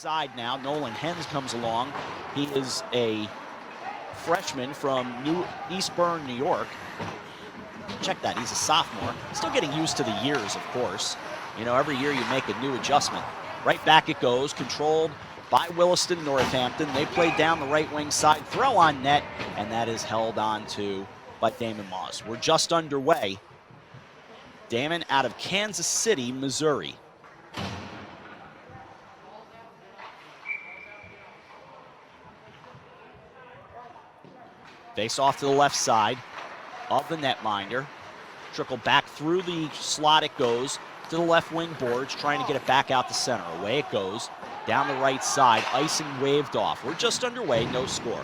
side now. Nolan Hens comes along. He is a freshman from Eastburn, New York. Check that, he's a sophomore. Still getting used to the years, of course. You know, every year you make a new adjustment. Right back it goes, controlled by Williston Northampton. They play down the right wing side, throw on net, and that is held on to by Damon Moss. We're just underway. Damon out of Kansas City, Missouri. Face off to the left side of the netminder. Trickle back through the slot it goes to the left wing boards, trying to get it back out the center. Away it goes, down the right side, icing waved off. We're just underway, no score.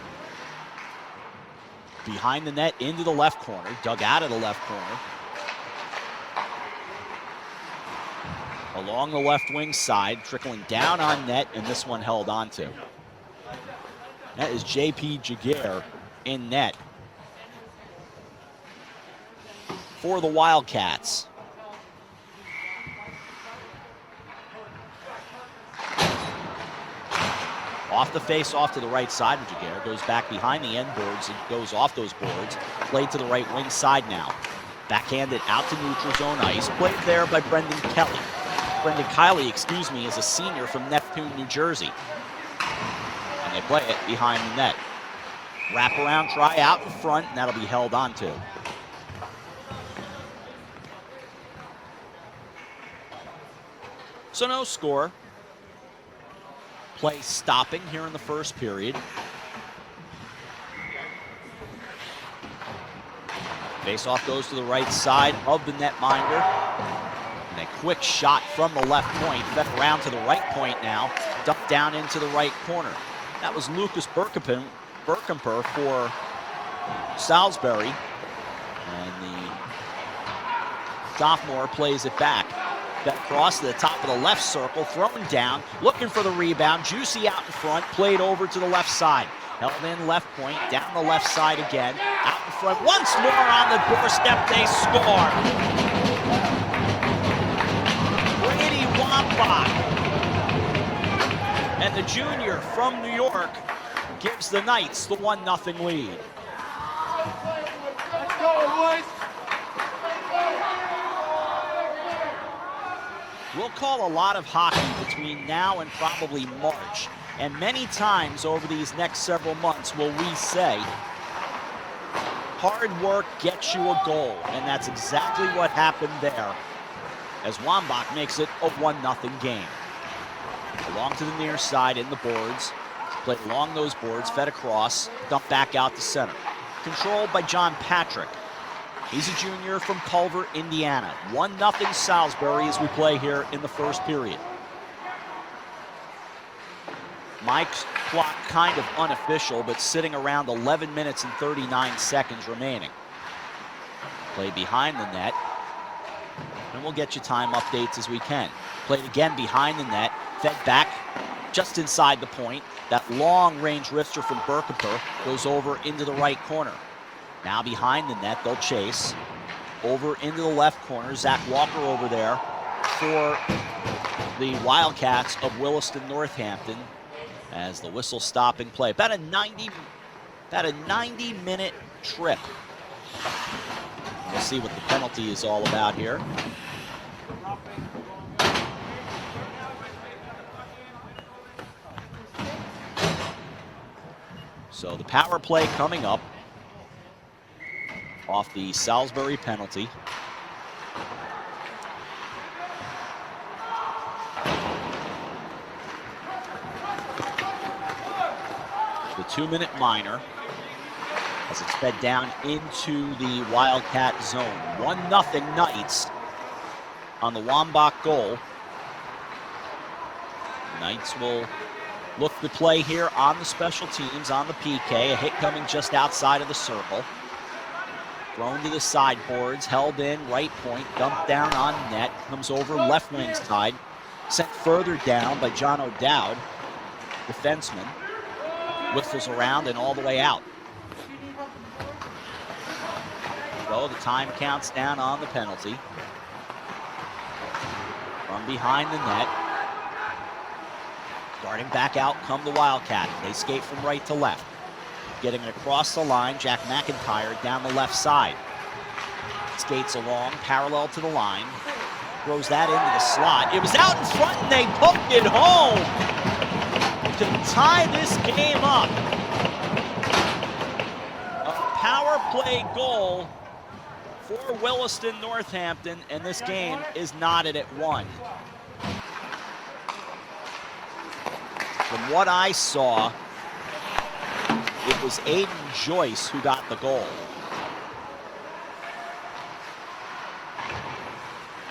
Behind the net, into the left corner, dug out of the left corner. Along the left wing side, trickling down on net, and this one held on to. That is J.P. Jaguar in net for the Wildcats. Off the face, off to the right side of Jaguar, goes back behind the end boards and goes off those boards. Played to the right wing side now. Backhanded out to neutral zone ice. Played there by Brendan Kiley, is a senior from Neptune, New Jersey. And they play it behind the net. Wrap around, try out in front, and that'll be held on to. So no score. Play stopping here in the first period. Face-off goes to the right side of the netminder. And a quick shot from the left point. Fed around to the right point now. Dumped down into the right corner. That was Lucas Berkemper for Salisbury. And the sophomore plays it back. That cross to the top of the left circle, thrown down, looking for the rebound. Juicy out in front, played over to the left side. Held in left point, down the left side again. Out in front, once more on the doorstep, they score. Brady Wambach. And the junior from New York gives the Knights the 1-0 lead. Let's go, boys. We'll call a lot of hockey between now and probably March. And many times over these next several months will we say, hard work gets you a goal. And that's exactly what happened there as Wambach makes it a 1-0 game. Along to the near side in the boards. Played along those boards, fed across, dumped back out to center. Controlled by John Patrick. He's a junior from Culver, Indiana. 1-0 Salisbury as we play here in the first period. Mike's clock kind of unofficial, but sitting around 11 minutes and 39 seconds remaining. Play behind the net. And we'll get you time updates as we can. Played again behind the net, fed back just inside the point. That long-range wrister from Berkemper goes over into the right corner. Now behind the net, they'll chase. Over into the left corner, Zach Walker over there for the Wildcats of Williston, Northampton, as the whistle stopping play. About a 90-minute trip. We'll see what the penalty is all about here. So the power play coming up off the Salisbury penalty. The 2-minute minor as it's fed down into the Wildcat zone. 1-0 Knights on the Wambach goal. Knights will look to play here on the special teams, on the PK. A hit coming just outside of the circle. Thrown to the sideboards, held in, right point, dumped down on net, comes over left wing side, sent further down by John O'Dowd, defenseman. Whistles around and all the way out. So the time counts down on the penalty. From behind the net. Starting back out come the Wildcats. They skate from right to left. Getting it across the line, Jack McIntyre down the left side. Skates along, parallel to the line. Throws that into the slot. It was out in front and they poked it home to tie this game up. A power play goal for Williston Northampton, and this game is knotted at 1. From what I saw, it was Aiden Joyce who got the goal.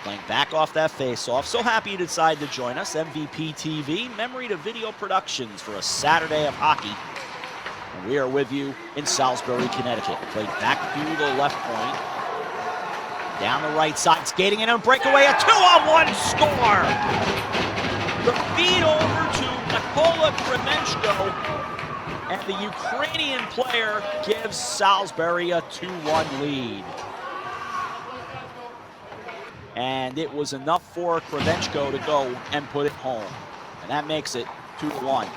Playing back off that face-off. So happy you decided to join us. MVP TV, Memory to Video Productions for a Saturday of hockey. And we are with you in Salisbury, Connecticut. Played back through the left point. Down the right side, skating in a breakaway, a 2-on-1 score! The feed over to Nikola Kremenchko, and the Ukrainian player gives Salisbury a 2-1 lead. And it was enough for Kremenchko to go and put it home. And that makes it 2-1.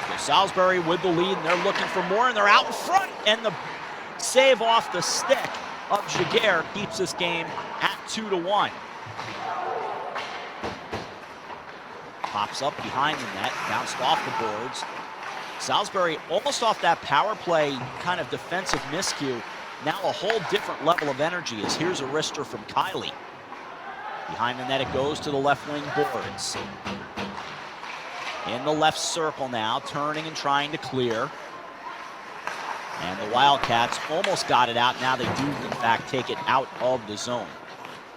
So Salisbury with the lead, and they're looking for more, and they're out in front. And the save off the stick of Jaguar keeps this game at 2-1. Pops up behind the net, bounced off the boards. Salisbury almost off that power play kind of defensive miscue. Now a whole different level of energy as here's a wrister from Kylie. Behind the net it goes to the left wing boards. In the left circle now, turning and trying to clear. And the Wildcats almost got it out. Now they do, in fact, take it out of the zone.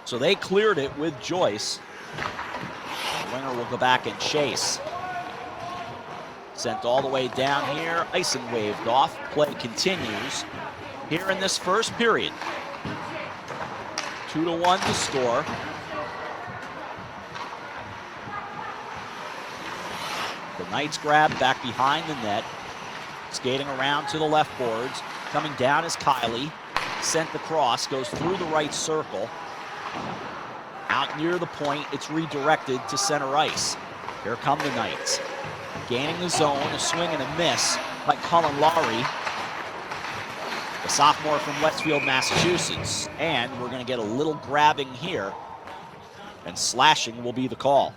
So they cleared it with Joyce. The winger will go back and chase. Sent all the way down here. Icing waved off. Play continues here in this first period. 2-1 to score. The Knights grab back behind the net. Skating around to the left boards. Coming down is Kylie. Sent the cross, goes through the right circle. Out near the point, it's redirected to center ice. Here come the Knights. Gaining the zone, a swing and a miss by Cullen Lowry, the sophomore from Westfield, Massachusetts. And we're going to get a little grabbing here, and slashing will be the call.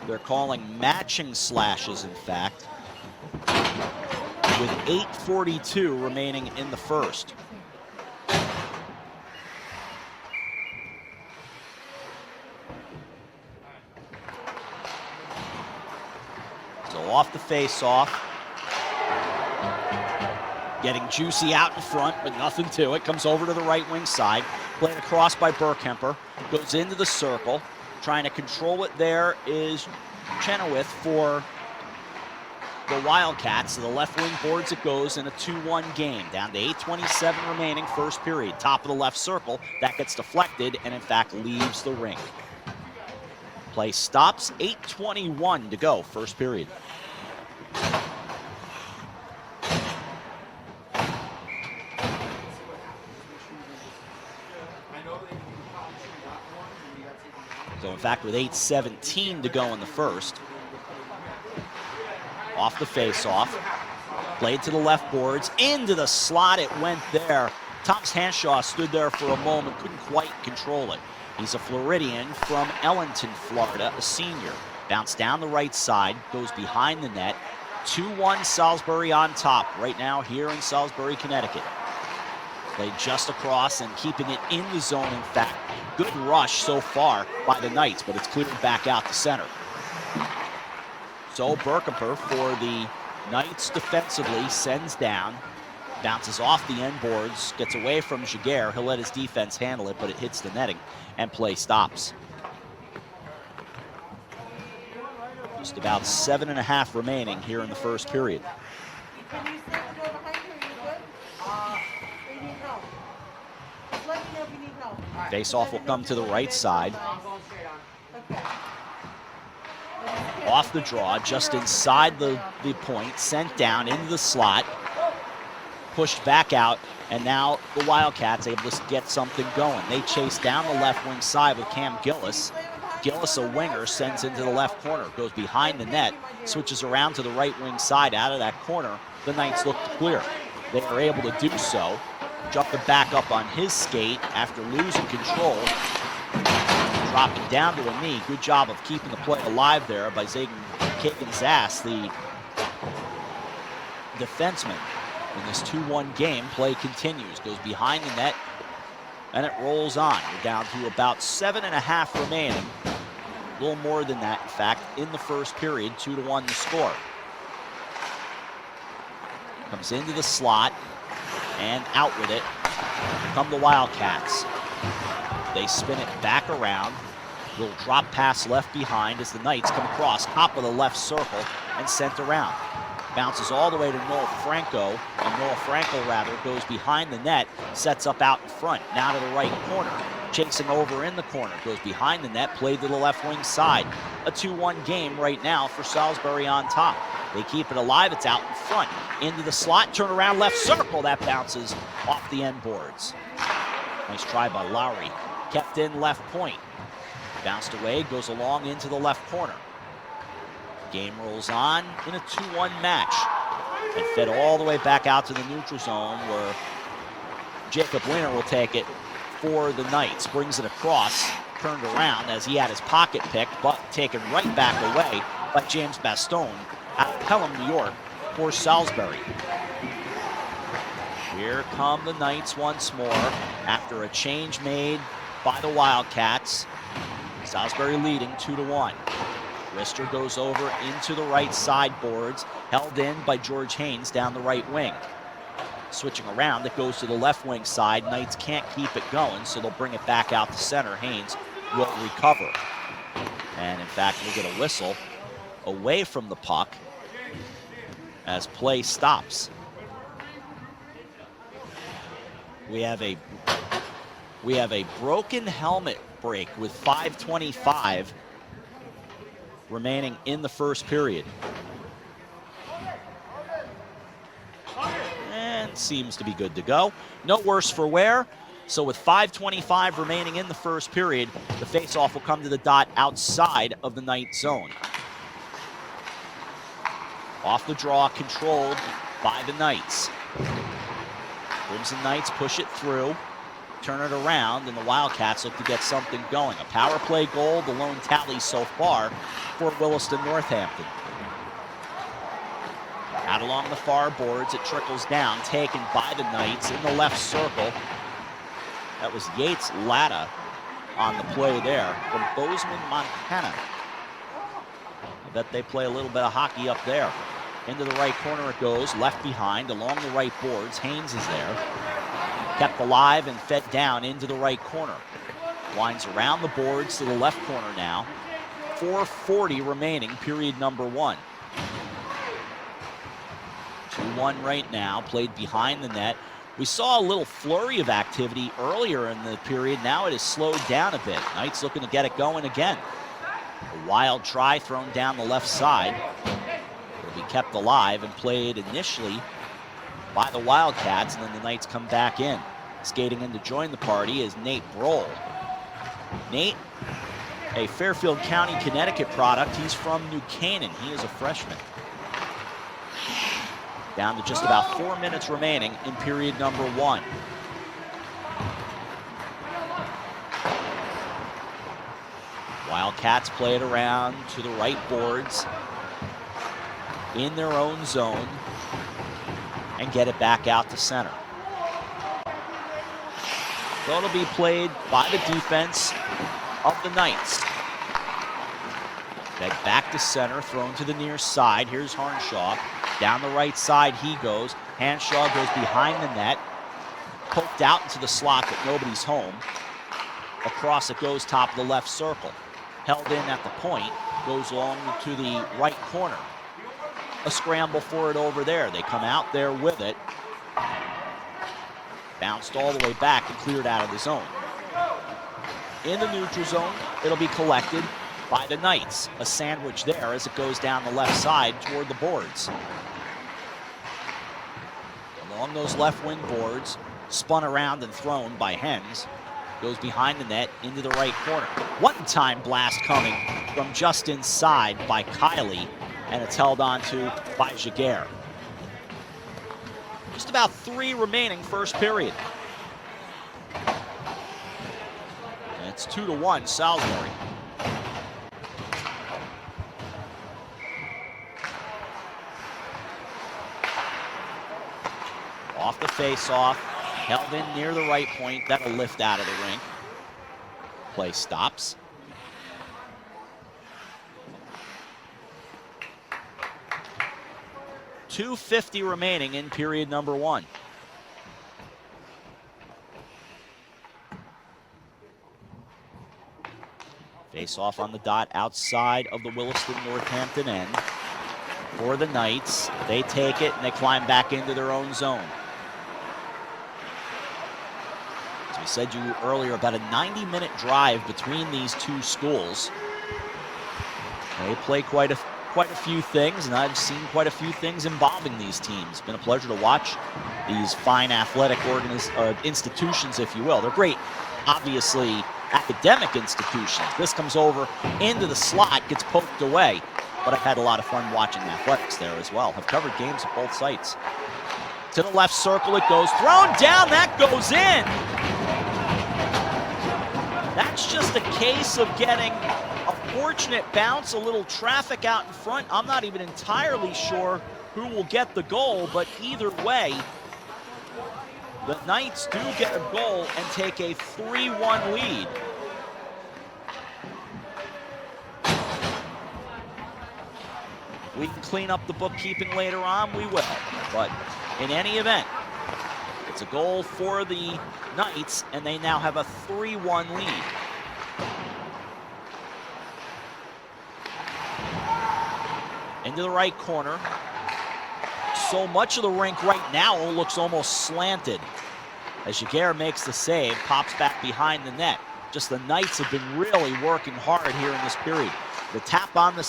They're calling matching slashes, in fact, with 8:42 remaining in the first. So off the face-off. Getting Juicy out in front, but nothing to it. Comes over to the right wing side. Played across by Burkemper. Goes into the circle. Trying to control it there is Chenoweth for the Wildcats. To the left wing boards it goes in a 2-1 game. Down to 8:27 remaining, first period. Top of the left circle. That gets deflected and in fact leaves the rink. Play stops, 8:21 to go, first period. So in fact, with 8:17 to go in the first. Off the face-off. Played to the left boards. Into the slot it went there. Thomas Hanshaw stood there for a moment, couldn't quite control it. He's a Floridian from Ellenton, Florida, a senior. Bounced down the right side, goes behind the net. 2-1 Salisbury on top right now here in Salisbury, Connecticut. Played just across and keeping it in the zone, in fact. Good rush so far by the Knights, but it's cleared back out to center. So Burkemper for the Knights defensively sends down, bounces off the end boards, gets away from Jaguar. He'll let his defense handle it, but it hits the netting, and play stops. Just about 7.5 remaining here in the first period. Face-off will come to the right side. Off the draw, just inside the point, sent down into the slot, pushed back out, and now the Wildcats able to get something going. They chase down the left wing side with Cam Gillis. Gillis, a winger, sends into the left corner, goes behind the net, switches around to the right wing side. Out of that corner, the Knights look to clear. They are able to do so. Jumping back up on his skate after losing control. Dropping down to a knee. Good job of keeping the play alive there by Kagan Zass, the defenseman. In this 2-1 game, play continues. Goes behind the net, and it rolls on. We're down to about 7.5 remaining. A little more than that, in fact, in the first period. 2-1 the score. Comes into the slot and out with it come the Wildcats. They spin it back around. Little drop pass left behind as the Knights come across top of the left circle and sent around. Bounces all the way to Noah Franco, and Noah Franco goes behind the net, sets up out in front, now to the right corner. Chasing over in the corner, goes behind the net, played to the left wing side. A 2-1 game right now for Salisbury on top. They keep it alive, it's out in front. Into the slot, turn around, left circle, that bounces off the end boards. Nice try by Lowry. Kept in left point. Bounced away, goes along into the left corner. Game rolls on in a 2-1 match. And fed all the way back out to the neutral zone where Jacob Wiener will take it for the Knights. Brings it across, turned around as he had his pocket picked, but taken right back away by James Bastone out of Pelham, New York for Salisbury. Here come the Knights once more after a change made by the Wildcats. Salisbury leading 2-1. Rister goes over into the right sideboards, held in by George Haynes down the right wing. Switching around, it goes to the left wing side. Knights can't keep it going, so they'll bring it back out to center. Haynes will recover. And in fact, we'll get a whistle away from the puck as play stops. We have a broken helmet break with 5:25 remaining in the first period. And seems to be good to go. No worse for wear. So with 5:25 remaining in the first period, the faceoff will come to the dot outside of the Knight zone. Off the draw, controlled by the Knights. Crimson Knights push it through, turn it around, and the Wildcats look to get something going. A power play goal, the lone tally so far for Williston-Northampton. Out along the far boards, it trickles down, taken by the Knights in the left circle. That was Yates Latta on the play there from Bozeman, Montana. I bet they play a little bit of hockey up there. Into the right corner it goes, left behind, along the right boards. Haynes is there. Kept alive and fed down into the right corner. Winds around the boards to the left corner now. 4:40 remaining, period number 1. 2-1 right now, played behind the net. We saw a little flurry of activity earlier in the period. Now it has slowed down a bit. Knights looking to get it going again. A wild try thrown down the left side. Will be kept alive and played initially by the Wildcats, and then the Knights come back in. Skating in to join the party is Nate Brohl. Nate, a Fairfield County, Connecticut product. He's from New Canaan. He is a freshman. Down to just about 4 minutes remaining in period number 1. Wildcats play it around to the right boards in their own zone and get it back out to center. So it'll be played by the defense of the Knights. Then back to center, thrown to the near side. Here's Harnshaw. Down the right side he goes. Hanshaw goes behind the net. Poked out into the slot, but nobody's home. Across it goes top of the left circle. Held in at the point. Goes along to the right corner. A scramble for it over there. They come out there with it. Bounced all the way back and cleared out of the zone. In the neutral zone, it'll be collected by the Knights. A sandwich there as it goes down the left side toward the boards. Along those left wing boards, spun around and thrown by Hens. Goes behind the net into the right corner. One-time blast coming from just inside by Kiley, and it's held on to by Jaguar. Just about 3 remaining first period. And it's 2-1 Salisbury. Off the face-off, held in near the right point. That'll lift out of the rink. Play stops. .250 remaining in period number 1. Face-off on the dot outside of the Williston-Northampton end. For the Knights, they take it and they climb back into their own zone. As we said to you earlier, about a 90-minute drive between these two schools. They play quite a few things, and I've seen quite a few things involving these teams. It's been a pleasure to watch these fine athletic institutions, if you will. They're great, obviously, academic institutions. This comes over into the slot, gets poked away. But I've had a lot of fun watching athletics there as well. I've covered games at both sites. To the left circle it goes. Thrown down, that goes in. That's just a case of getting a fortunate bounce, a little traffic out in front. I'm not even entirely sure who will get the goal, but either way, the Knights do get a goal and take a 3-1 lead. We can clean up the bookkeeping later on, we will. But in any event, it's a goal for the Knights, and they now have a 3-1 lead. Into the right corner. So much of the rink right now looks almost slanted. As Jaguar makes the save, pops back behind the net. Just the Knights have been really working hard here in this period. The tap on the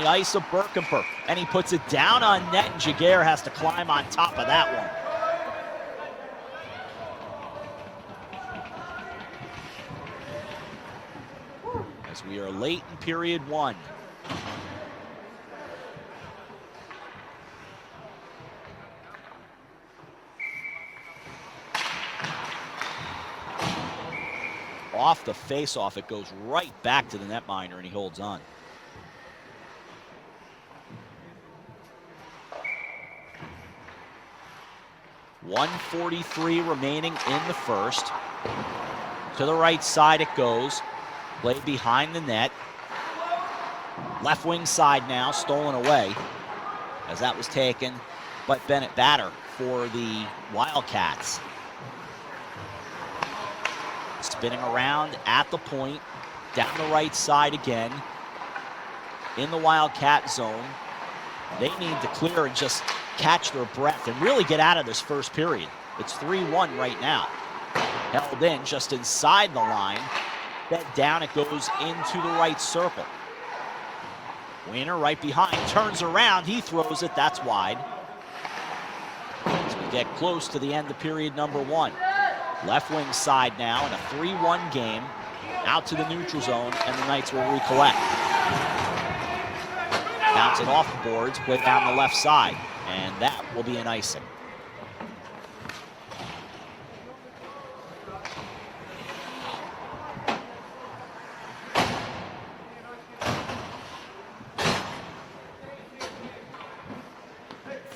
ice of Berkemper, and he puts it down on net, and Jaguar has to climb on top of that one. As we are late in period 1. Off the face-off, it goes right back to the netminder, and he holds on. .143 remaining in the first. To the right side it goes. Played behind the net. Left wing side now, stolen away, as that was taken by Bennett Batter for the Wildcats. Spinning around at the point, down the right side again, in the Wildcat zone. They need to clear and just catch their breath and really get out of this first period. It's 3-1 right now. Held in just inside the line. Bed down, it goes into the right circle. Wiener right behind, turns around, he throws it, that's wide. As we get close to the end of period number 1. Left wing side now in a 3-1 game. Out to the neutral zone, and the Knights will recollect. Bounce it off the boards, play down the left side, and that will be an icing.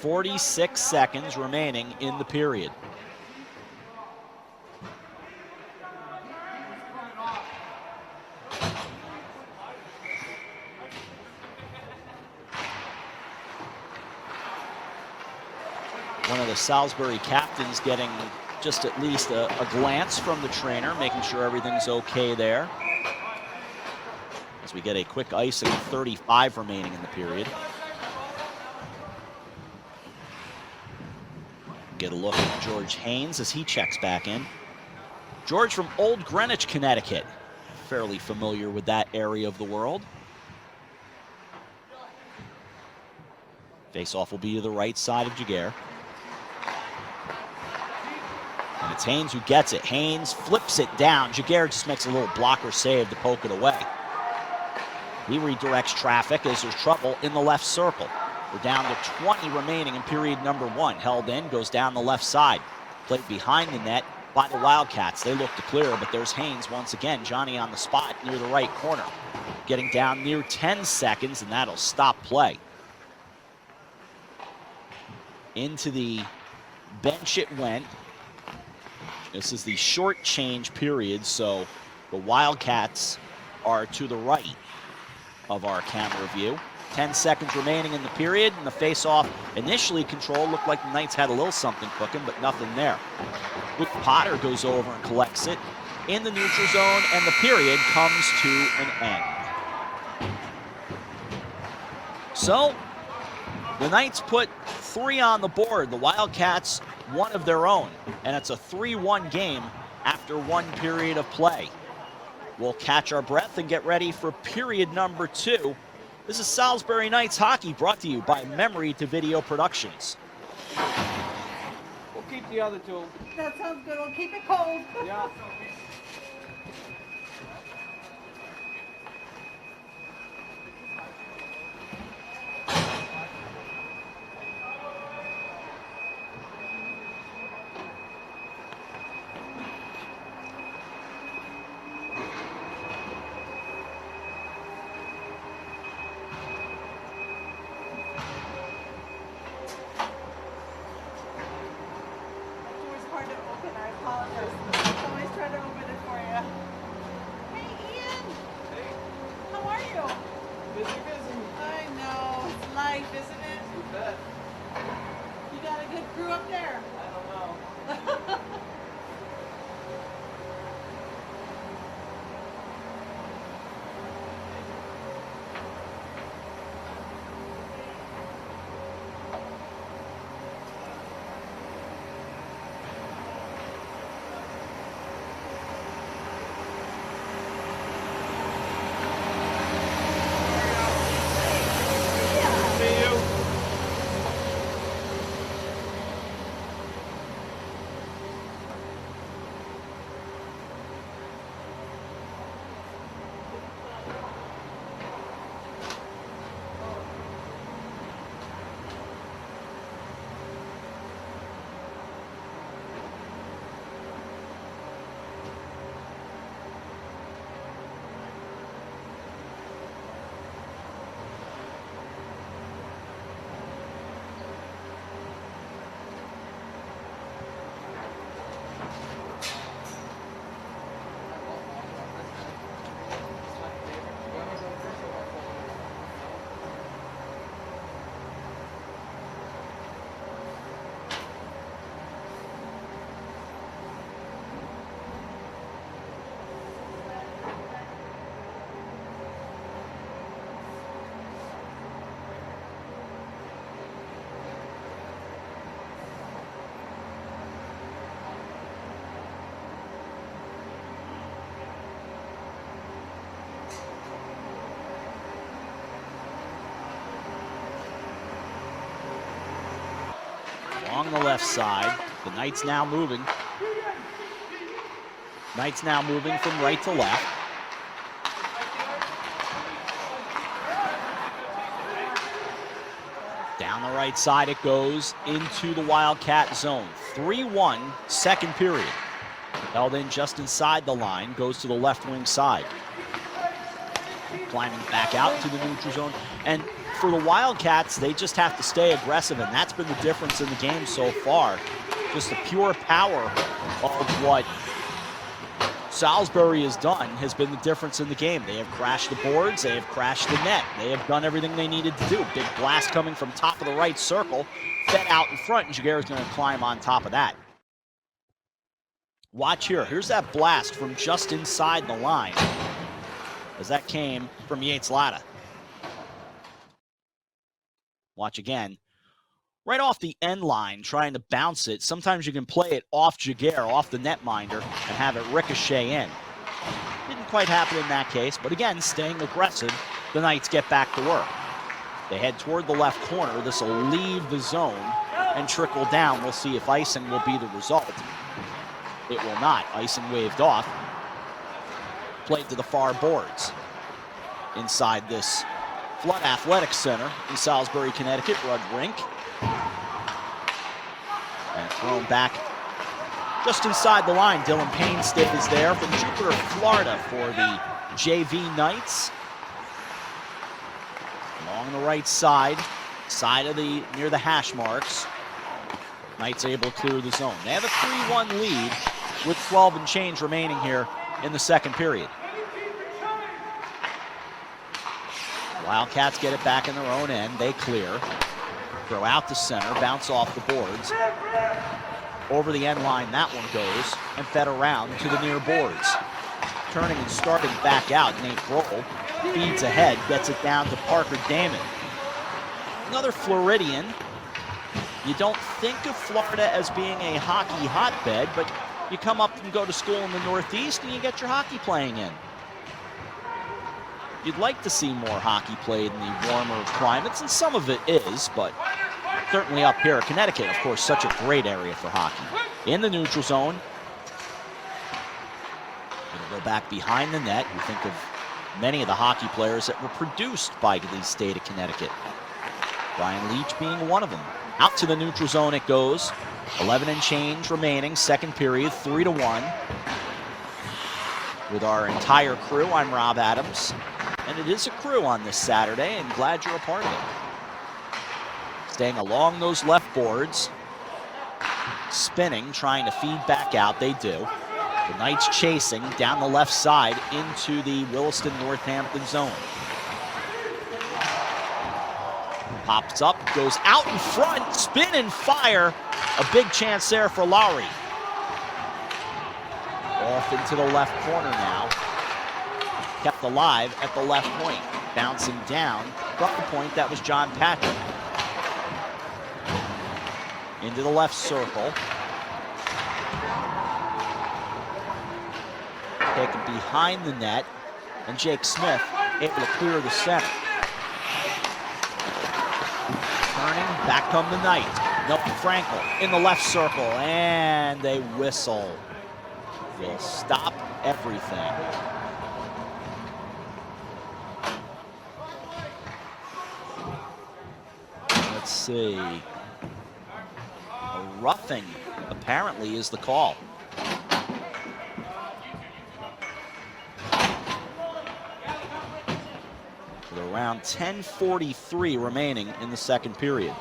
.46 seconds remaining in the period. One of the Salisbury captains getting just at least a glance from the trainer, making sure everything's okay there. As we get a quick icing, 35 remaining in the period. Get a look at George Haynes as he checks back in. George from Old Greenwich, Connecticut. fairly familiar with that area of the world. Face-off will be to the right side of Jaguar. And it's Haynes who gets it. Haynes flips it down. Jaguar just makes a little blocker save to poke it away. He redirects traffic as there's trouble in the left circle. We're down to 20 remaining in period number 1. Held in, goes down the left side. Played behind the net by the Wildcats. They look to clear, but there's Haynes once again. Johnny on the spot near the right corner. Getting down near 10 seconds, and that'll stop play. Into the bench it went. This is the short change period, so the Wildcats are to the right of our camera view. 10 seconds remaining in the period, and the face-off initially controlled. Looked like the Knights had a little something cooking, but nothing there. Luke Potter goes over and collects it in the neutral zone, and the period comes to an end. So, the Knights put 3 on the board. The Wildcats, 1 of their own, and it's a 3-1 game after 1 period of play. We'll catch our breath and get ready for period number 2. This is Salisbury Knights hockey, brought to you by Memory to Video Productions. We'll keep the other 2. That sounds good. We'll keep it cold. Yeah. Along the left side, the Knights now moving. Knights now moving from right to left. Down the right side it goes into the Wildcat zone. 3-1, second period. Held in just inside the line, goes to the left wing side. Climbing back out to the neutral zone. And for the Wildcats, they just have to stay aggressive, and that's been the difference in the game so far. Just the pure power of what Salisbury has done has been the difference in the game. They have crashed the boards, they have crashed the net, they have done everything they needed to do. Big blast coming from top of the right circle, fed out in front, and Jaguar is going to climb on top of that. Watch here, here's that blast from just inside the line, as that came from Yates Latta. Watch again. Right off the end line, trying to bounce it. Sometimes you can play it off Jaguar, off the netminder, and have it ricochet in. Didn't quite happen in that case, but again, staying aggressive, the Knights get back to work. They head toward the left corner. This will leave the zone and trickle down. We'll see if icing will be the result. It will not. Icing waved off. Played to the far boards. Inside this Flood Athletic Center in Salisbury, Connecticut, Rudd Rink. And thrown back just inside the line. Dylan Payne stays there from Jupiter, Florida for the JV Knights. Along the right side of near the hash marks. Knights able to clear the zone. They have a 3-1 lead with 12 and change remaining here in the second period. Wildcats get it back in their own end. They clear. Throw out to center, bounce off the boards. Over the end line, that one goes, and fed around to the near boards. Turning and starting back out, Nate Brohl feeds ahead, gets it down to Parker Damon. Another Floridian. You don't think of Florida as being a hockey hotbed, but you come up and go to school in the Northeast and you get your hockey playing in. You'd like to see more hockey played in the warmer climates, and some of it is, but certainly up here, Connecticut, of course, such a great area for hockey. In the neutral zone. Gonna go back behind the net. You think of many of the hockey players that were produced by the state of Connecticut. Brian Leach being one of them. Out to the neutral zone it goes. 11 and change remaining, second period, 3-1. With our entire crew, I'm Rob Adams. And it is a crew on this Saturday, and glad you're a part of it. Staying along those left boards. Spinning, trying to feed back out, they do. The Knights chasing down the left side into the Williston-Northampton zone. Pops up, goes out in front, spin and fire. A big chance there for Lowry. Off into the left corner now. Kept alive at the left point. Bouncing down from the point, that was John Patrick. Into the left circle. Taken behind the net, and Jake Smith able to clear the center. Turning, back come the Knights. Milton Frankel in the left circle, and they whistle. Will stop everything. Let's see. A roughing, apparently, is the call. With around 10:43 remaining in the second period.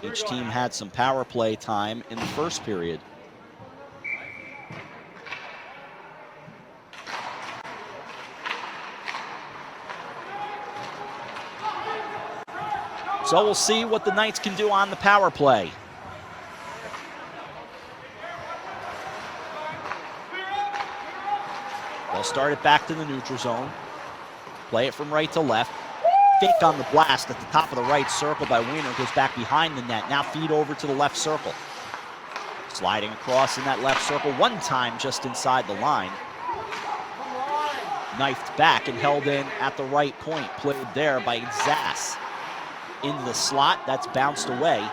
Each team had some power play time in the first period. So we'll see what the Knights can do on the power play. They'll start it back to the neutral zone. Play it from right to left. Fake on the blast at the top of the right circle by Wiener. Goes back behind the net. Now feed over to the left circle. Sliding across in that left circle. One time just inside the line. Knifed back and held in at the right point. Played there by Zass. Into the slot. That's bounced away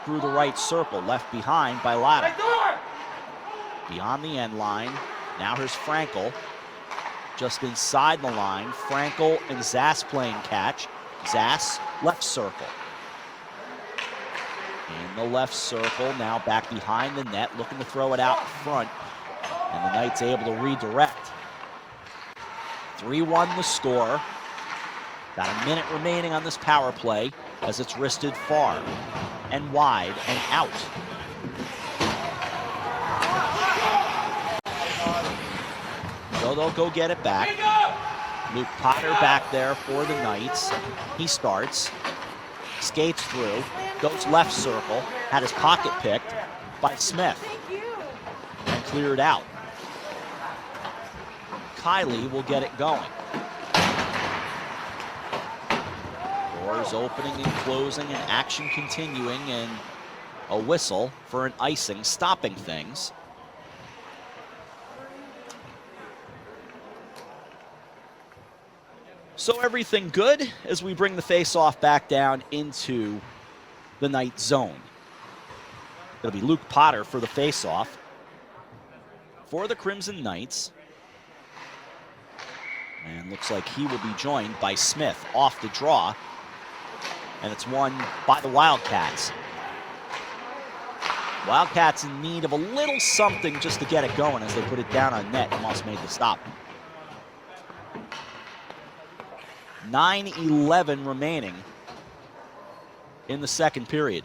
through the right circle. Left behind by Latta. Beyond the end line. Now here's Frankel. Just inside the line, Frankel and Zass playing catch. Zass, left circle. In the left circle, now back behind the net, looking to throw it out front. And the Knights able to redirect. 3-1 the score. Got a minute remaining on this power play as it's wristed far and wide and out. So they'll go get it back. Luke Potter back there for the Knights. He starts, skates through, goes left circle, had his pocket picked by Smith, and cleared out. Kylie will get it going. Doors opening and closing and action continuing, and a whistle for an icing, stopping things. So everything good as we bring the face-off back down into the Knight zone. It'll be Luke Potter for the face-off for the Crimson Knights. And looks like he will be joined by Smith off the draw. And it's won by the Wildcats. Wildcats in need of a little something just to get it going as they put it down on net. Almost made the stop. 9:11 remaining in the second period.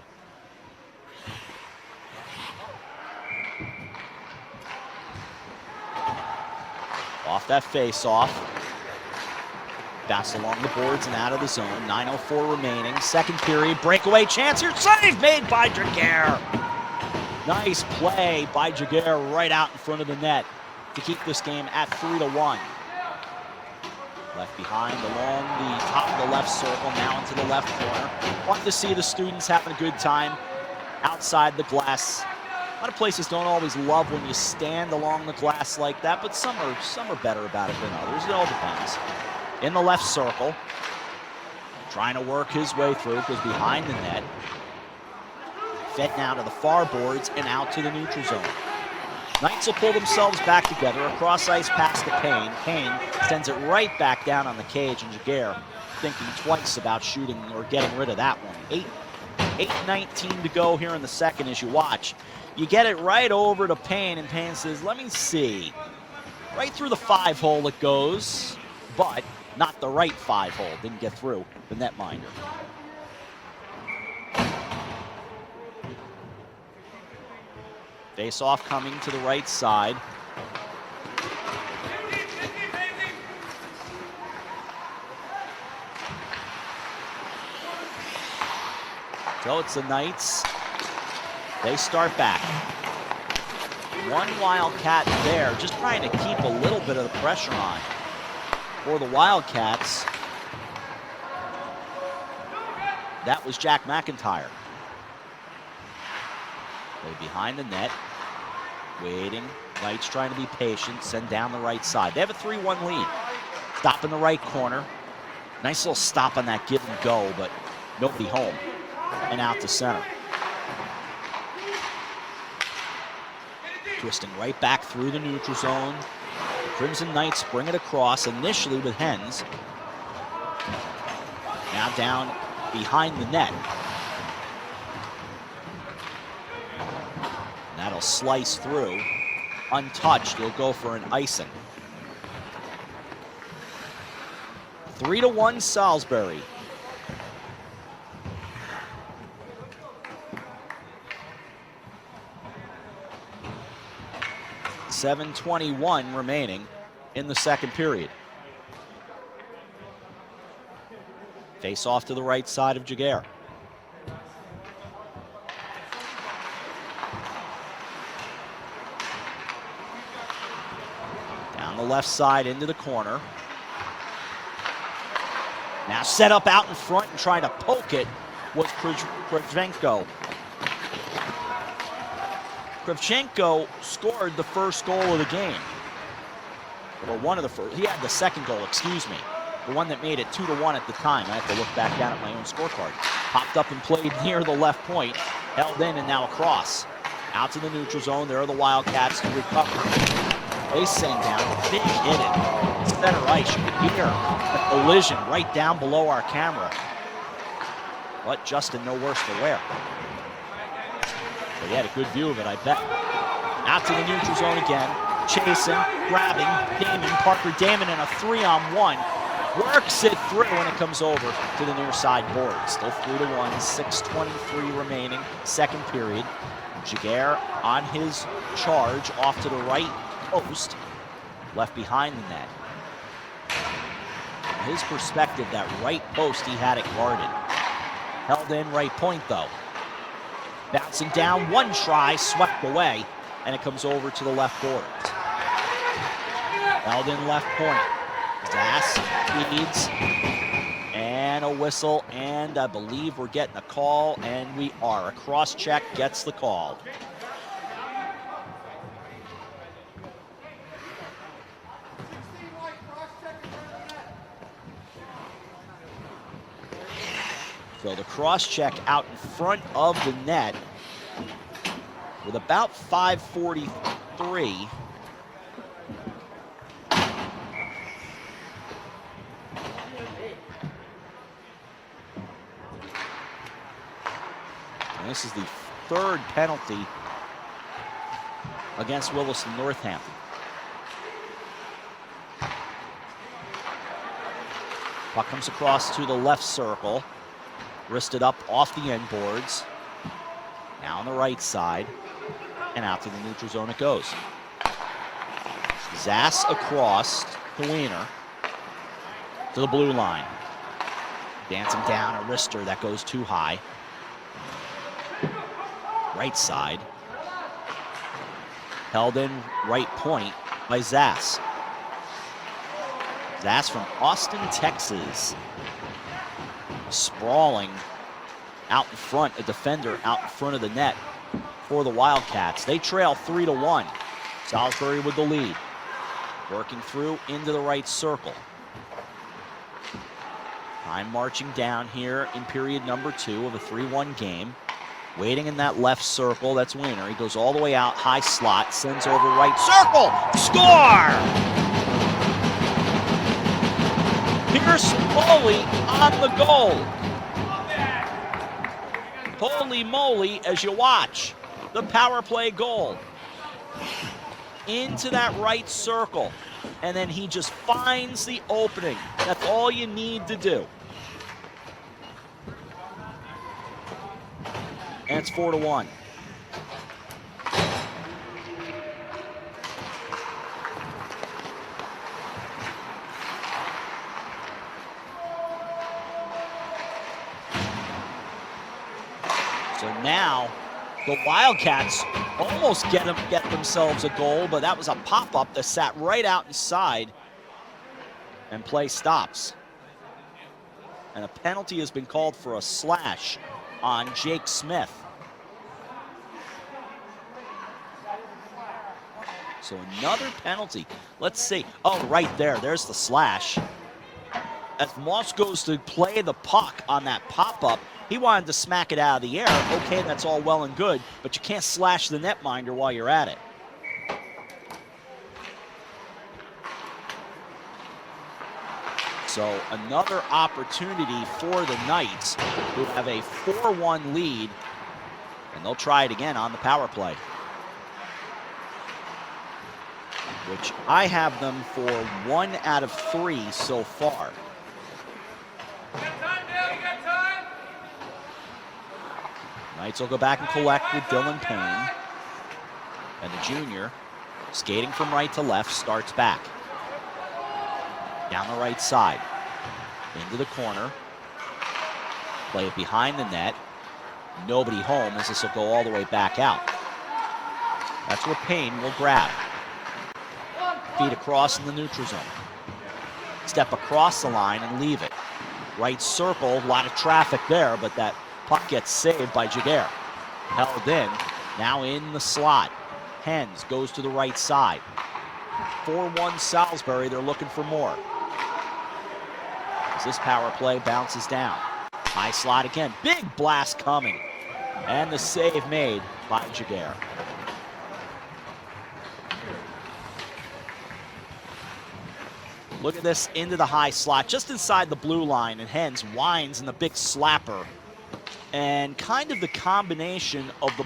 Off that face-off. Pass along the boards and out of the zone. 9:04 remaining. Second period. Breakaway chance here. Save made by Jaguar. Nice play by Jaguar right out in front of the net to keep this game at 3-1. Left behind along the top of the left circle, now into the left corner. Want to see the students having a good time outside the glass. A lot of places don't always love when you stand along the glass like that, but some are better about it than others. It all depends. In the left circle, trying to work his way through, goes behind the net. Fed now to the far boards and out to the neutral zone. Knights will pull themselves back together, across ice past the Payne. Payne sends it right back down on the cage, and Jaguar thinking twice about shooting or getting rid of that one. 8:19 to go here in the second as you watch. You get it right over to Payne, and Payne says, let me see. Right through the 5-hole it goes, but not the right 5-hole. Didn't get through the netminder. Face-off coming to the right side. So it's the Knights. They start back. One Wildcat there, just trying to keep a little bit of the pressure on for the Wildcats. That was Jack McIntyre. Play behind the net. Waiting. Knights trying to be patient. Send down the right side. They have a 3-1 lead. Stop in the right corner. Nice little stop on that give and go, but nobody home. And out to center. Twisting right back through the neutral zone. The Crimson Knights bring it across, initially with Hens. Now down behind the net. That'll slice through. Untouched, he'll go for an icing. 3-1 Salisbury. .7:21 remaining in the second period. Face off to the right side of Jaguar. Down the left side into the corner. Now set up out in front and trying to poke it was Kravchenko. Kravchenko scored the first goal of the game. Or one of the first. He had the second goal, excuse me. The one that made it 2-1 at the time. I have to look back down at my own scorecard. Popped up and played near the left point. Held in and now across. Out to the neutral zone. There are the Wildcats to recover. They send down. Big hit it. Center ice. You can hear the collision right down below our camera. But Justin no worse for wear. But he had a good view of it, I bet. Out to the neutral zone again. Chasing, grabbing, Damon, Parker Damon in a 3-on-1. Works it through and it comes over to the near side board. Still 3-1, 6:23 remaining, second period. Jaguar on his charge off to the right post, left behind the net. From his perspective, that right post, he had it guarded. Held in right point though. Bouncing down, one try, swept away, and it comes over to the left board. Held in left point. Zass leads, and Final whistle, and I believe we're getting a call, and we are. A cross-check gets the call. So the cross-check out in front of the net with about 5:43. And this is the third penalty against Williston-Northampton. Puck comes across to the left circle. Wristed up off the end boards. Now on the right side. And out to the neutral zone it goes. Zass across to Wiener. To the blue line. Dancing down a wrister that goes too high. Right side. Held in right point by Zass. Zass from Austin, Texas. Sprawling out in front, a defender out in front of the net for the Wildcats. They trail 3-1. Salisbury with the lead. Working through into the right circle. Time marching down here in period number 2 of a 3-1 game. Waiting in that left circle, that's Wiener. He goes all the way out, high slot, sends over right circle. Score! Pierce Foley on the goal. Holy moly, as you watch the power play goal. Into that right circle. And then he just finds the opening. That's all you need to do. And it's 4-1. So now the Wildcats almost get themselves a goal, but that was a pop-up that sat right out inside, and play stops. And a penalty has been called for a slash on Jake Smith. So another penalty. Let's see. Oh, right there. There's the slash. As Moss goes to play the puck on that pop-up, he wanted to smack it out of the air. Okay, that's all well and good, but you can't slash the netminder while you're at it. So another opportunity for the Knights, who have a 4-1 lead, and they'll try it again on the power play, which I have them for 1 out of 3 so far. Knights will go back and collect with Dylan Payne. And the junior, skating from right to left, starts back. Down the right side. Into the corner. Play it behind the net. Nobody home as this will go all the way back out. That's where Payne will grab. Feed across in the neutral zone. Step across the line and leave it. Right circle, a lot of traffic there, but that puck gets saved by Jaguar. Held in, now in the slot. Hens goes to the right side. 4-1 Salisbury, they're looking for more. As this power play bounces down. High slot again, big blast coming. And the save made by Jaguar. Look at this into the high slot, just inside the blue line, and Hens winds in the big slapper. And kind of the combination of the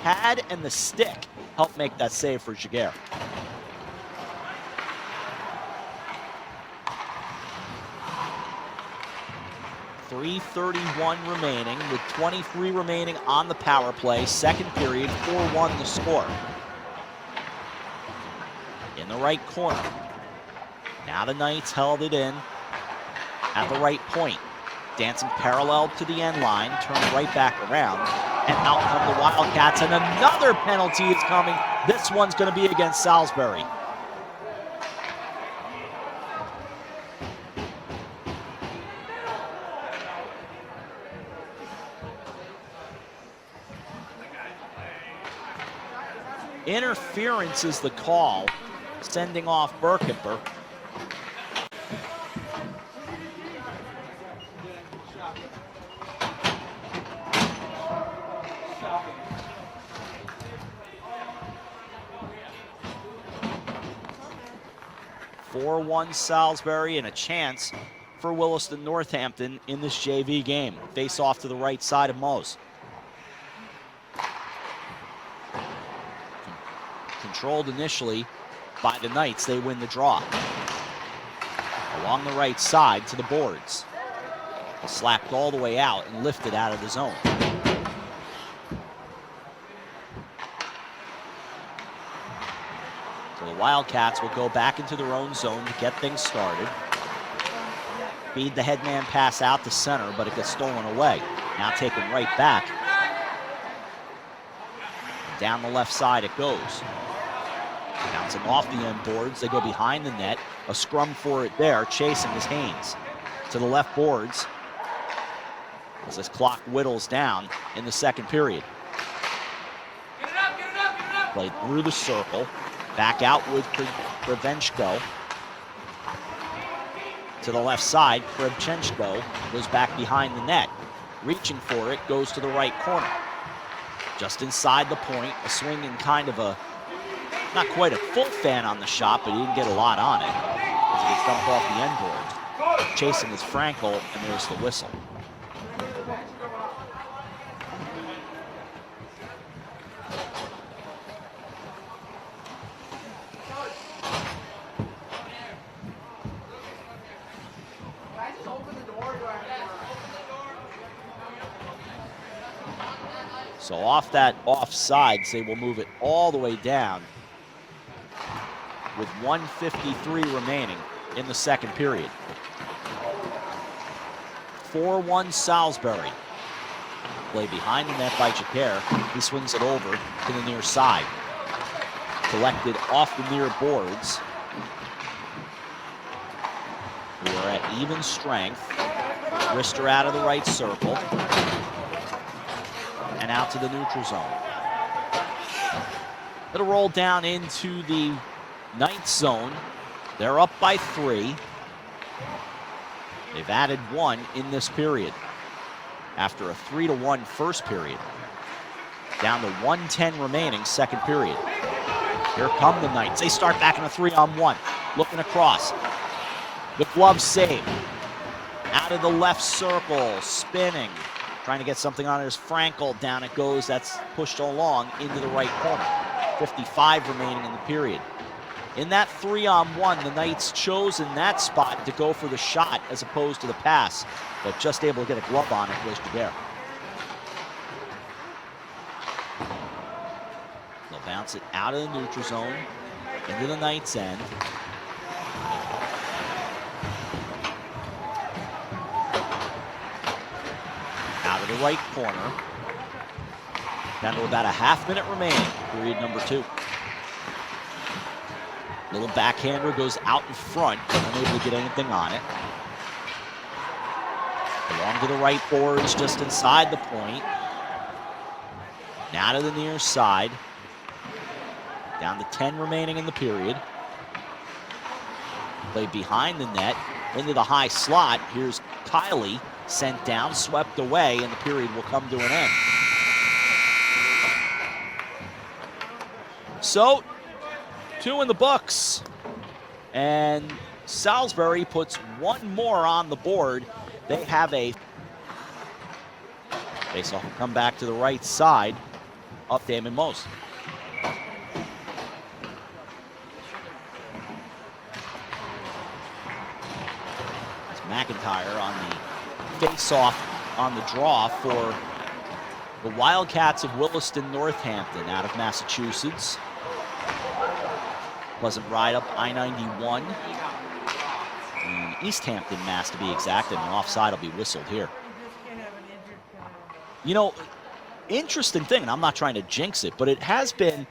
pad and the stick helped make that save for Jaguar. .331 remaining with 23 remaining on the power play. Second period, 4-1 the score. In the right corner. Now the Knights held it in at the right point. Dancing parallel to the end line, turn right back around, and out come the Wildcats, and another penalty is coming. This one's going to be against Salisbury. Interference is the call, sending off Burkemper. (4-1) Salisbury, and a chance for Williston-Northampton in this JV game. Face off to the right side of Mose. Controlled initially by the Knights, they win the draw. Along the right side to the boards. Slapped all the way out and lifted out of the zone. So the Wildcats will go back into their own zone to get things started. Feed the headman pass out to center, but it gets stolen away. Now taken right back. Down the left side it goes. Bouncing off the end boards, they go behind the net. A scrum for it there, chasing is Haynes. To the left boards, as this clock whittles down in the second period. Played through the circle, back out with Krevenchko. To the left side, Krevenchko goes back behind the net. Reaching for it, goes to the right corner. Just inside the point, a swinging kind of a, not quite a full fan on the shot, but he didn't get a lot on it as it gets dumped off the end boards. Chasing is Frankel, and there's the whistle. So off that offsides, they will move it all the way down with 1:53 remaining in the second period. 4-1 Salisbury. Play behind the net by Jaquer. He swings it over to the near side. Collected off the near boards. We are at even strength. Wrister out of the right circle. And out to the neutral zone. It'll roll down into the Knights zone. They're up by 3. They've added 1 in this period after a 3-1 first period. Down to 1:10 remaining second period. Here come the Knights. They start back in a 3-on-1. Looking across. The glove save. Out of the left circle, spinning. Trying to get something on it is Frankel. Down it goes. That's pushed along into the right corner. 55 remaining in the period. In that 3-on-1, the Knights chose in that spot to go for the shot as opposed to the pass, but just able to get a glove on it was Jaguar. They'll bounce it out of the neutral zone into the Knights' end. Out of the right corner. Down to about a half-minute remaining, period number 2. Little backhander goes out in front, but unable to get anything on it. Along to the right boards, just inside the point. Now to the near side. Down to 10 remaining in the period. Play behind the net, into the high slot. Here's Kiley, sent down, swept away, and the period will come to an end. So, 2 in the books, and Salisbury puts 1 more on the board. They have a face-off will come back to the right side of Damon Mose. It's McIntyre on the face-off on the draw for the Wildcats of Williston-Northampton out of Massachusetts. Pleasant ride up I-91 in East Hampton, Mass, to be exact, and an offside will be whistled here. You know, interesting thing, and I'm not trying to jinx it, but it has been,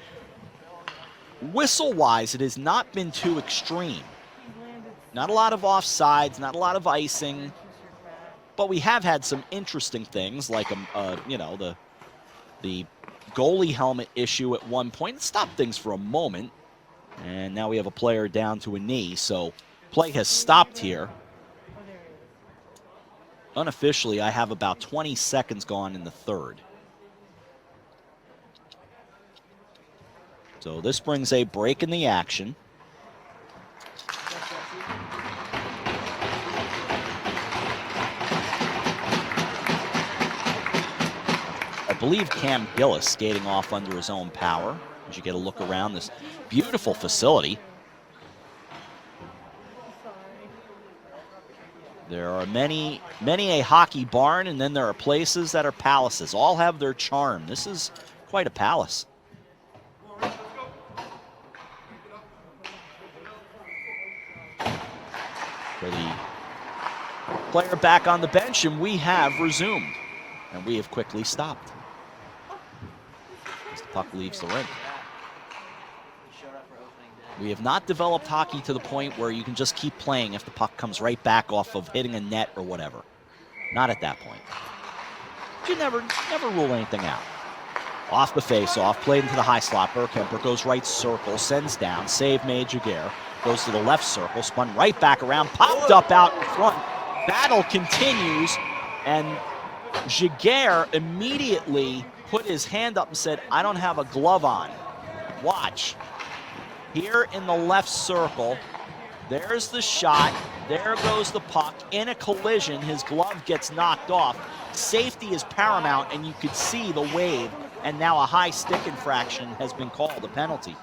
whistle-wise, it has not been too extreme. Not a lot of offsides, not a lot of icing, but we have had some interesting things like, you know, the goalie helmet issue at one point. It stopped things for a moment. And now we have a player down to a knee, so play has stopped here. Unofficially, I have about 20 seconds gone in the third. So this brings a break in the action. I believe Cam Gillis skating off under his own power as you get a look around this beautiful facility. There are many a hockey barn, and then there are places that are palaces. All have their charm. This is quite a palace. For the player back on the bench, and we have resumed. And we have quickly stopped as the puck leaves the rink. We have not developed hockey to the point where you can just keep playing if the puck comes right back off of hitting a net or whatever. Not at that point. You never rule anything out. Off the face-off, played into the high slot. Burkemper goes right circle, sends down, save made Jaguar. Goes to the left circle, spun right back around, popped up out in front. Battle continues, and Jaguar immediately put his hand up and said, I don't have a glove on. Watch. Here in the left circle, there's the shot. There goes the puck. In a collision, his glove gets knocked off. Safety is paramount, and you could see the wave, and now a high stick infraction has been called, a penalty.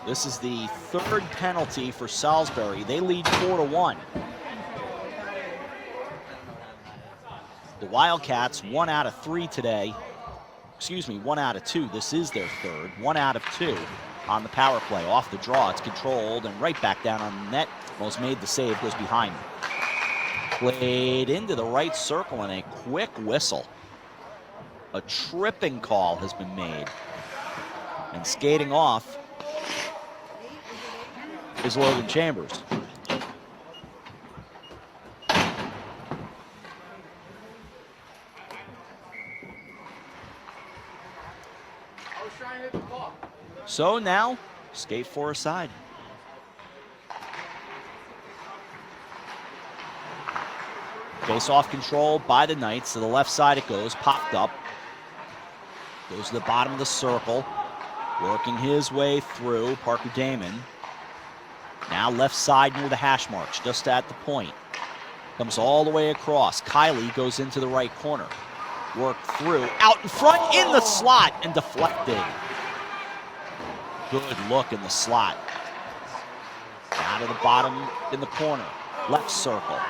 This is the third penalty for Salisbury. They lead 4-1. The Wildcats, 1 out of 3 today. Excuse me, 1 out of 2. This is their third. 1 out of 2 on the power play. Off the draw, it's controlled and right back down on the net. Most made the save, goes behind. Played into the right circle and a quick whistle. A tripping call has been made. And skating off is Logan Chambers. So now, skate 4 aside. Face-off control by the Knights. To the left side it goes, popped up. Goes to the bottom of the circle. Working his way through, Parker Damon. Now left side near the hash marks, just at the point. Comes all the way across. Kylie goes into the right corner. Worked through, out in front, in the slot, and deflected. Good look in the slot. Down to the bottom in the corner. Left circle.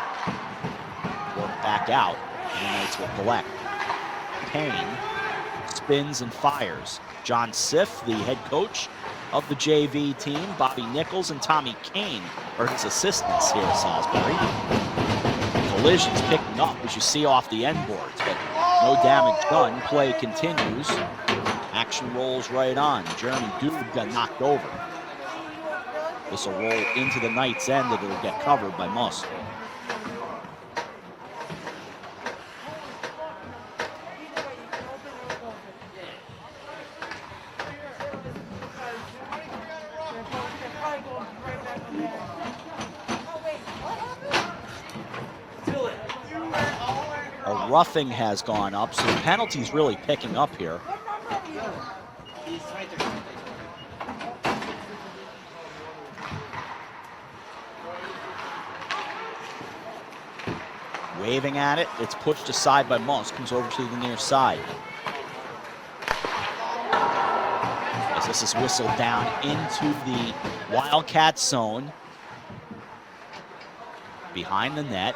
Work back out, and the Knights will collect. Payne spins and fires. John Siff, the head coach of the JV team, Bobby Nichols and Tommy Kane are his assistants here at Salisbury. Collisions picking up, as you see off the end boards, but no damage done. Play continues. Action rolls right on. Jeremy Dube got knocked over. This will roll into the Knights' end, that it'll get covered by Musk. A roughing has gone up, so the penalty's really picking up here. Waving at it, it's pushed aside by Musk, comes over to the near side. As this is whistled down into the Wildcat zone. Behind the net.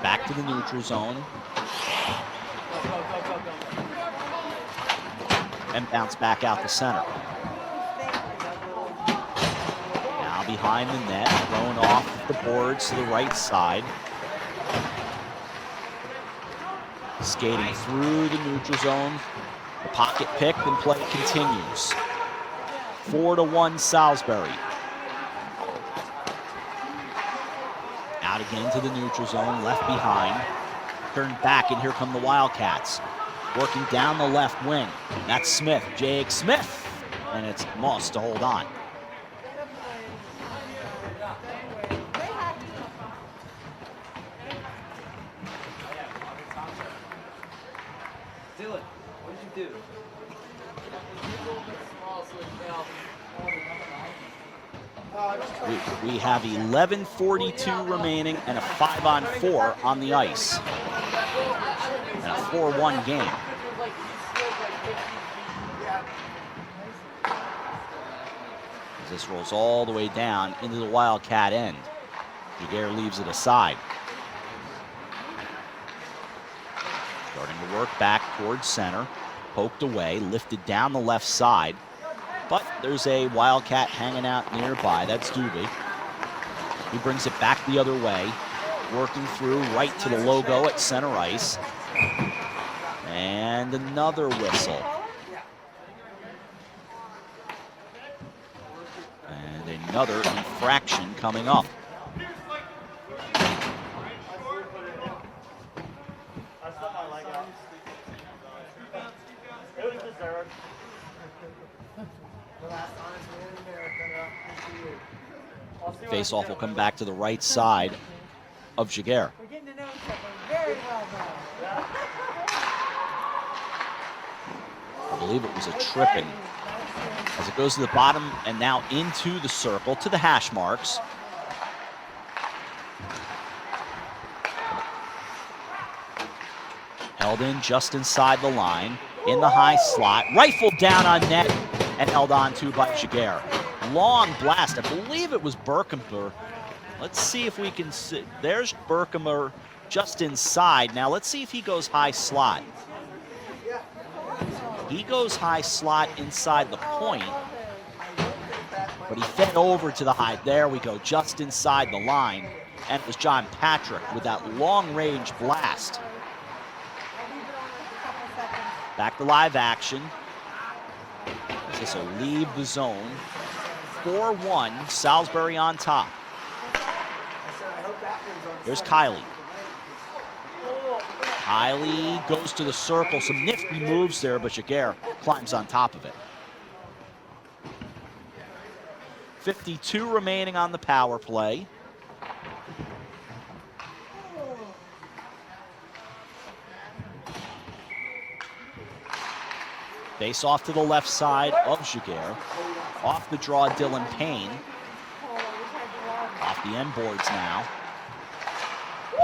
Back to the neutral zone. And bounce back out the center. Now behind the net, thrown off the boards to the right side. Skating through the neutral zone. The pocket picked and play continues. 4-1 Salisbury. Out again to the neutral zone, left behind. Turned back, and here come the Wildcats. Working down the left wing. That's Smith, Jake Smith. And it's Moss to hold on. Dylan, what did you do? We have 11:42 remaining and a 5-on-4 on the ice. And a 4-1 game. As this rolls all the way down into the Wildcat end. Jaguar leaves it aside. Starting to work back towards center. Poked away, lifted down the left side. But there's a Wildcat hanging out nearby. That's Doobie. He brings it back the other way. Working through right to the logo at center ice. And another whistle. And another infraction coming up. Face-off will come back to the right side of Jaguar. We're getting to know each other very well now. I believe it was a tripping as it goes to the bottom and now into the circle to the hash marks. Held in just inside the line, in the high slot, rifled down on net and held on to by Jaguar. Long blast, I believe it was Berkemper. Let's see if we can see. There's Berkemper just inside. Now let's see if he goes high slot. He goes high slot inside the point, but he fed over to the high. There we go, just inside the line. And it was John Patrick with that long-range blast. Back to live action. As this will leave the zone. 4-1, Salisbury on top. Here's Kylie. Kylie goes to the circle. Some nifty moves there, but Jaguar climbs on top of it. 52 remaining on the power play. Face off to the left side of Jaguar. Off the draw, Dylan Payne. Off the end boards now.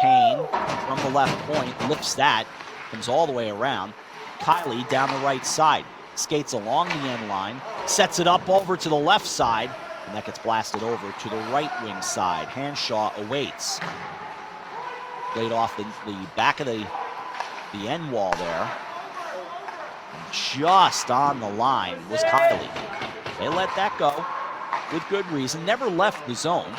Payne from the left point, lifts that, comes all the way around. Kylie down the right side, skates along the end line, sets it up over to the left side, and that gets blasted over to the right wing side. Hanshaw awaits. Played off the back of the end wall there. And just on the line was Kylie. They let that go with good reason. Never left the zone.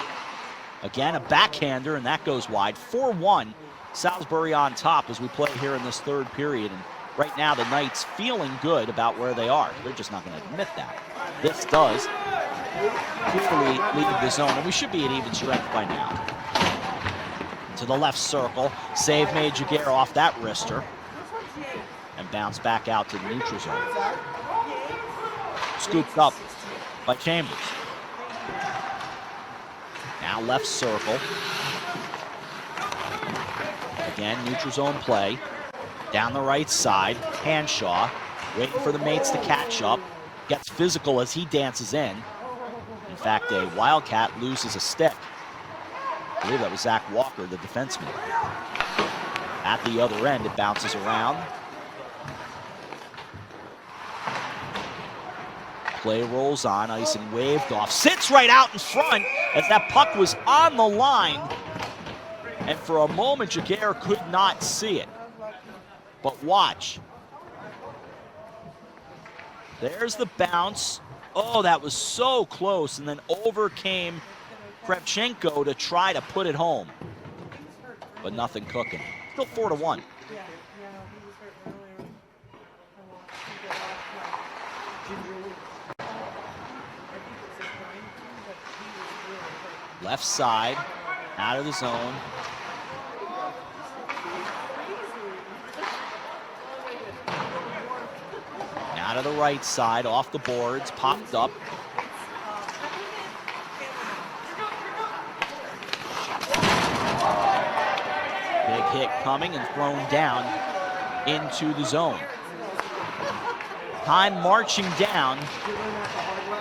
Again, a backhander, and that goes wide. 4-1, Salisbury on top as we play here in this third period. And right now, the Knights feeling good about where they are. They're just not going to admit that. This does clearly leave the zone, and we should be at even strength by now. To the left circle, save made Jaguar off that wrister, and bounce back out to the neutral zone. Scooped up by Chambers. Now left circle. Again, neutral zone play. Down the right side, Hanshaw, waiting for the mates to catch up. Gets physical as he dances in. In fact, a Wildcat loses a stick. I believe that was Zach Walker, the defenseman. At the other end, it bounces around. Play rolls on, icing waved off. Sits right out in front as that puck was on the line. And for a moment, Jaguar could not see it. But watch. There's the bounce. Oh, that was so close. And then over came Kravchenko to try to put it home. But nothing cooking. Still 4-1. Left side, out of the zone. Now to the right side, off the boards, popped up. Big hit coming and thrown down into the zone. Time marching down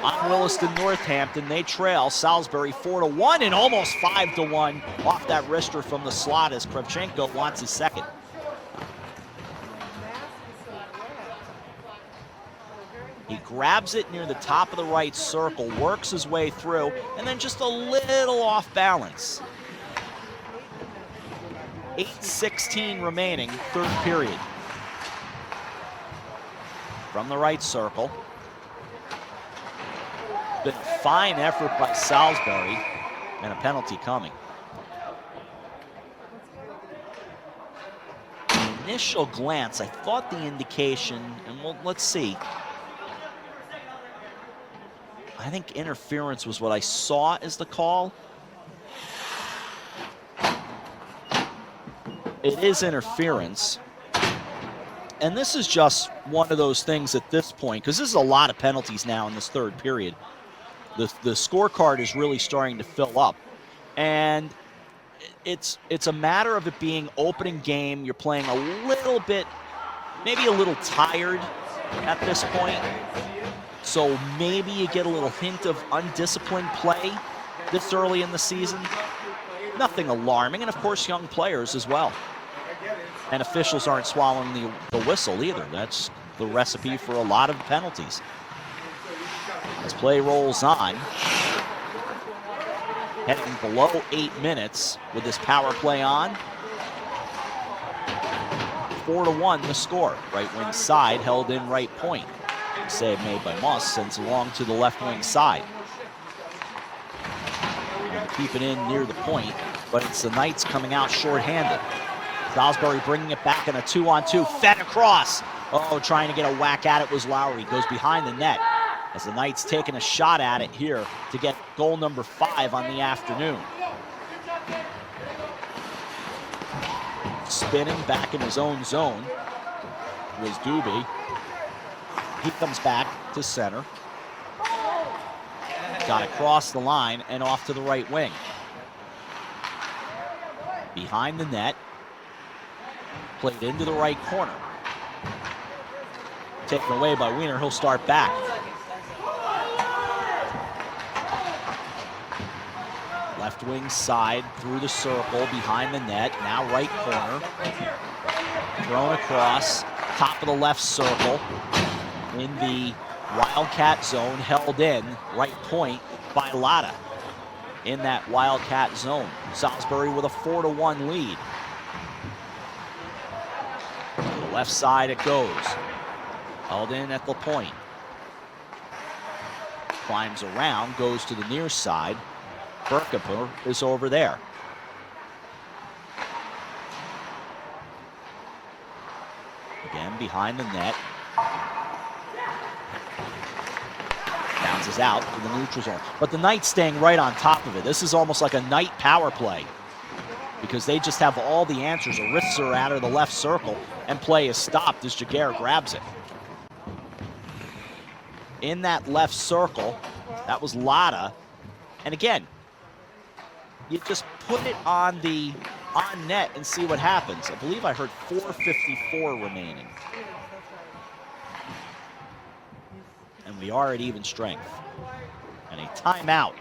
on Williston-Northampton. They trail Salisbury 4-1 and almost 5-1 off that wrister from the slot as Kravchenko wants his second. He grabs it near the top of the right circle, works his way through, and then just a little off balance. 8:16 remaining, third period. From the right circle. Been a fine effort by Salisbury, and a penalty coming. The initial glance, I thought the indication, and let's see. I think interference was what I saw as the call. It is interference. And this is just one of those things at this point, because this is a lot of penalties now in this third period. The scorecard is really starting to fill up. And it's a matter of it being opening game. You're playing a little bit, maybe a little tired at this point. So maybe you get a little hint of undisciplined play this early in the season. Nothing alarming, and of course young players as well. And officials aren't swallowing the whistle either. That's the recipe for a lot of penalties. As play rolls on, heading below 8 minutes with this power play on. 4-1 the score. Right wing side held in right point. Save made by Moss, sends along to the left wing side. Keep it in near the point, but it's the Knights coming out shorthanded. Salisbury bringing it back in a 2-on-2, fed across. Oh, trying to get a whack at it was Lowry, goes behind the net. As the Knights taking a shot at it here to get goal number 5 on the afternoon. Spinning back in his own zone was Doobie. He comes back to center. Got across the line and off to the right wing. Behind the net. Played into the right corner. Taken away by Wiener, he'll start back. Left wing side through the circle, behind the net, now right corner. Thrown across, top of the left circle. In the Wildcat zone, held in, right point by Latta. In that Wildcat zone. Salisbury with a 4-1 lead. To the left side it goes. Held in at the point. Climbs around, goes to the near side. Berkepur is over there. Again, behind the net. Bounces out to the neutral zone. But the Knights staying right on top of it. This is almost like a Knight power play because they just have all the answers. A wrists are out of the left circle and play is stopped as Jaguar grabs it. In that left circle, that was Latta. And again, you just put it on net and see what happens. I believe I heard 4:54 remaining. And we are at even strength. And a timeout.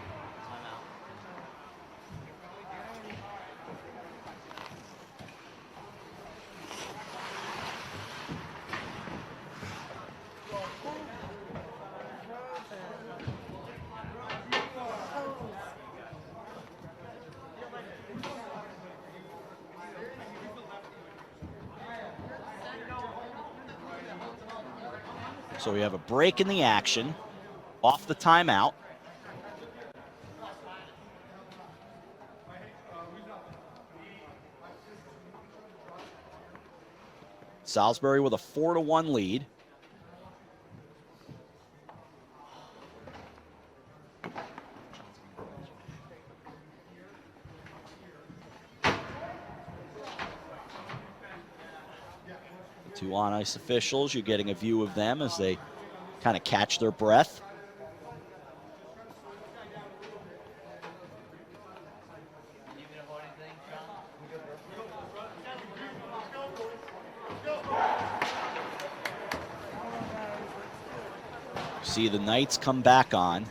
So we have a break in the action off the timeout. Salisbury with a 4-1 lead. Two on-ice officials, you're getting a view of them as they kind of catch their breath. See the Knights come back on.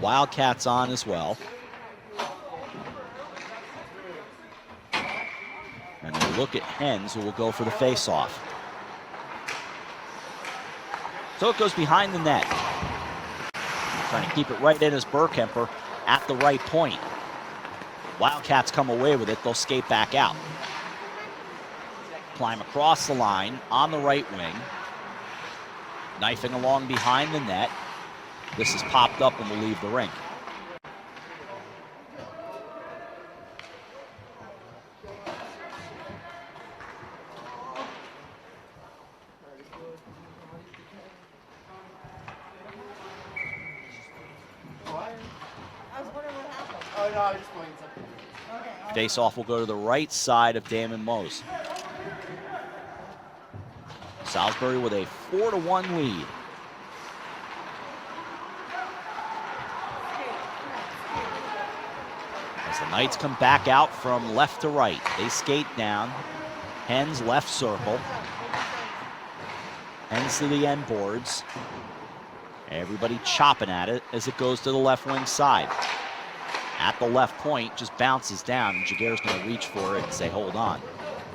Wildcats on as well. And they look at Hens, who will go for the face-off. So it goes behind the net. Trying to keep it right in as Burkemper at the right point. Wildcats come away with it. They'll skate back out. Climb across the line on the right wing. Knifing along behind the net. This is popped up and will leave the rink. Face-off will go to the right side of Damon Mose. Salisbury with a 4-1 lead. As the Knights come back out from left to right, they skate down. Hens left circle. Hens to the end boards. Everybody chopping at it as it goes to the left wing side. At the left point, just bounces down, and Jaguar's going to reach for it and say, hold on.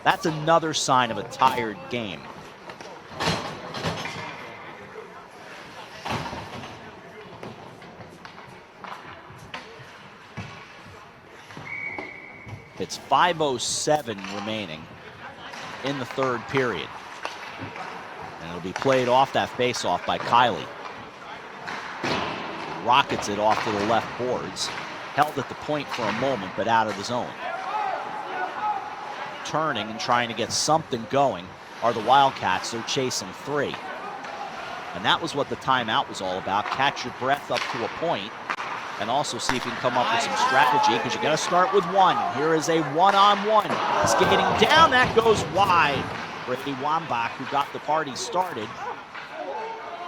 That's another sign of a tired game. It's 5:07 remaining in the third period. And it'll be played off that face-off by Kiley. Rockets it off to the left boards. Held at the point for a moment, but out of the zone. Turning and trying to get something going are the Wildcats. They're chasing three. And that was what the timeout was all about. Catch your breath up to a point, and also see if you can come up with some strategy, because you got to start with one. Here is a one-on-one. Skating down, that goes wide. Brady Wambach, who got the party started,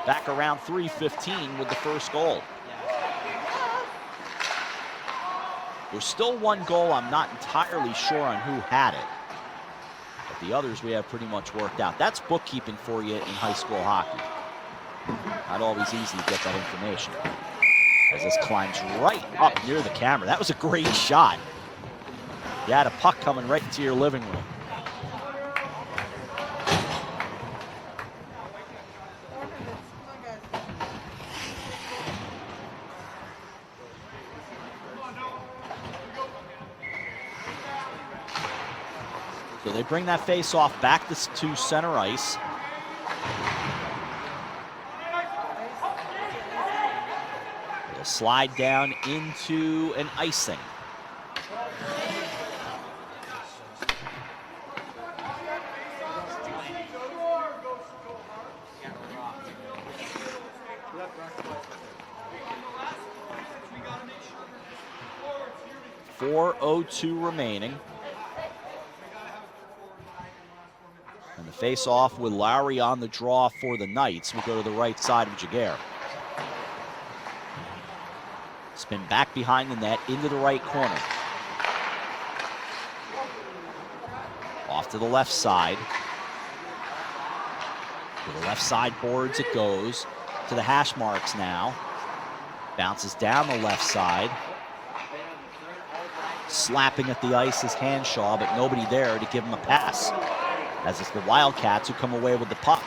back around 3:15 with the first goal. There's still one goal I'm not entirely sure on who had it, but the others we have pretty much worked out. That's bookkeeping for you in high school hockey. Not always easy to get that information. As this climbs right up near the camera. That was a great shot. You had a puck coming right into your living room. So they bring that face-off back to center ice. They'll slide down into an icing. .402 remaining. And the face-off with Lowry on the draw for the Knights will go to the right side of Jaguar. Spin back behind the net into the right corner. Off to the left side. To the left side boards it goes. To the hash marks now. Bounces down the left side. Slapping at the ice is Hanshaw, but nobody there to give him a pass. As it's the Wildcats who come away with the puck.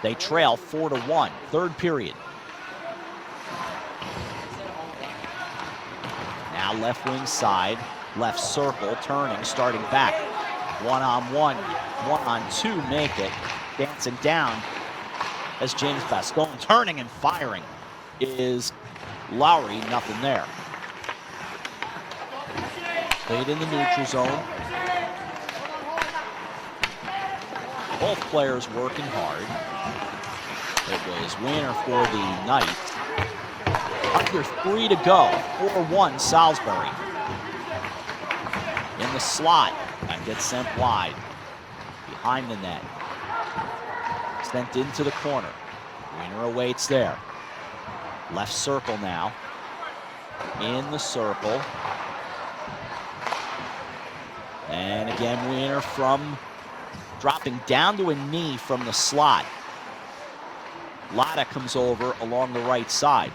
They trail 4-1, third period. Now left wing side, left circle, turning, starting back. One-on-one, one-on-two make it. Dancing down as James Bascone, turning and firing, is Lowry, nothing there. Played in the neutral zone. Both players working hard. It was winner for the Knights. Under 3 to go. 4-1 Salisbury. the slot. That gets sent wide. Behind the net. Sent into the corner. Wiener awaits there. Left circle now. In the circle. And again, Wiener from dropping down to a knee from the slot. Latta comes over along the right side.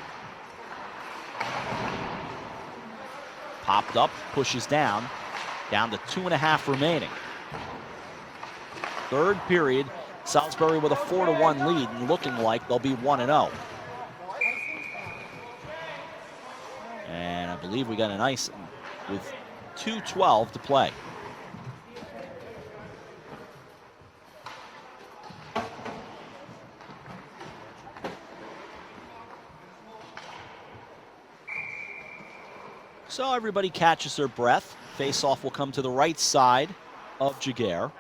Popped up, pushes down to 2.5 remaining. Third period, Salisbury with a 4-1 lead and looking like they'll be 1-0. And I believe we got an ice with 2:12 to play. So everybody catches their breath. Face-off will come to the right side of Jaguar.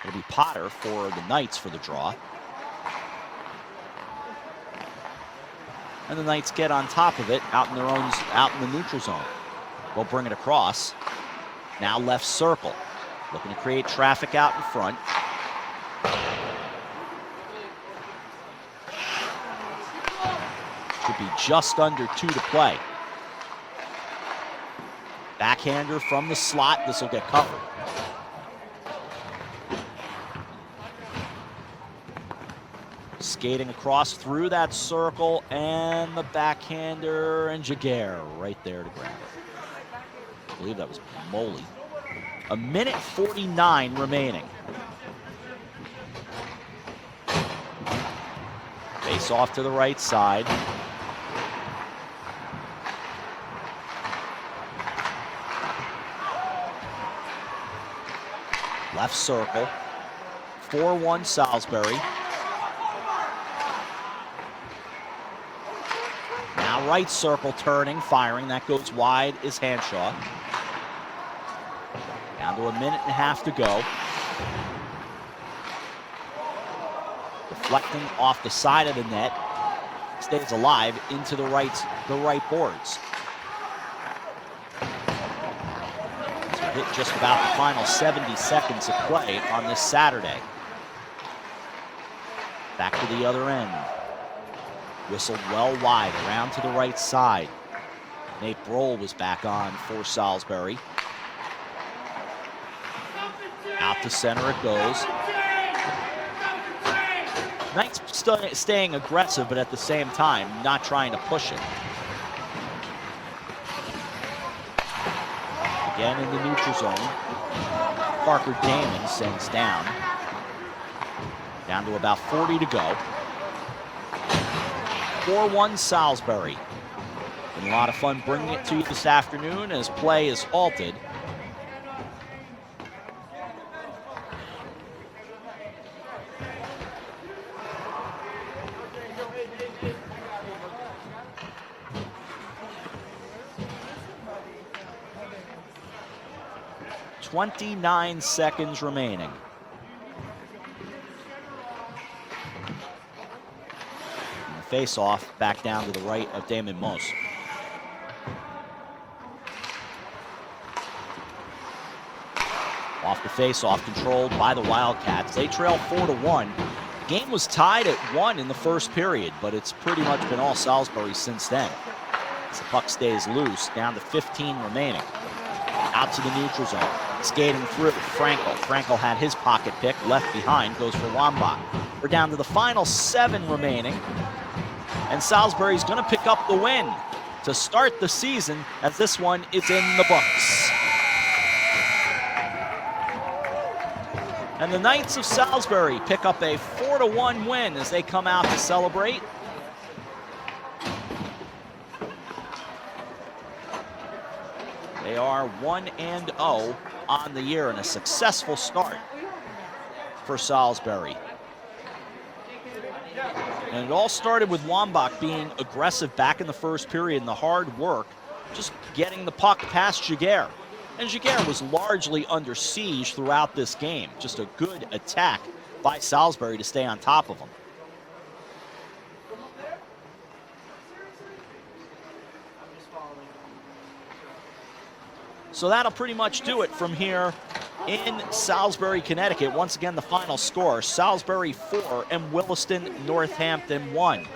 It'll be Potter for the Knights for the draw. And the Knights get on top of it out in the neutral zone. They'll bring it across. Now left circle. Looking to create traffic out in front. Should be just under 2 to play. Backhander from the slot. This will get covered. Skating across through that circle, and the backhander, and Jaguar right there to grab it. I believe that was Moley. 1:49 remaining. Face off to the right side. Left circle. 4-1 Salisbury. Now right circle turning, firing. That goes wide is Hanshaw. Down to 1.5 minutes to go. Deflecting off the side of the net. Stays alive into the right boards. Hit just about the final 70 seconds of play on this Saturday. Back to the other end. Whistled well wide around to the right side. Nate Brohl was back on for Salisbury. Out to center it goes. Knights staying aggressive, but at the same time, not trying to push it. Again in the neutral zone. Parker Damon sends down. Down to about 40 to go. 4-1 Salisbury. Been a lot of fun bringing it to you this afternoon as play is halted. .29 seconds remaining. And the face-off back down to the right of Damon Moss. Off the face-off, controlled by the Wildcats. They trail 4-1. Game was tied at 1 in the first period, but it's pretty much been all Salisbury since then. As the puck stays loose, down to 15 remaining. Out to the neutral zone. Skating through, Frankel. Frankel had his pocket pick, left behind, goes for Wambach. We're down to the final 7 remaining, and Salisbury's going to pick up the win to start the season, as this one is in the books. And the Knights of Salisbury pick up a 4-1 win as they come out to celebrate. They are 1-0 on the year and a successful start for Salisbury. And it all started with Wambach being aggressive back in the first period and the hard work, just getting the puck past Jaguar. And Jaguar was largely under siege throughout this game. Just a good attack by Salisbury to stay on top of them. So that'll pretty much do it from here in Salisbury, Connecticut. Once again, the final score, Salisbury 4 and Williston-Northampton 1.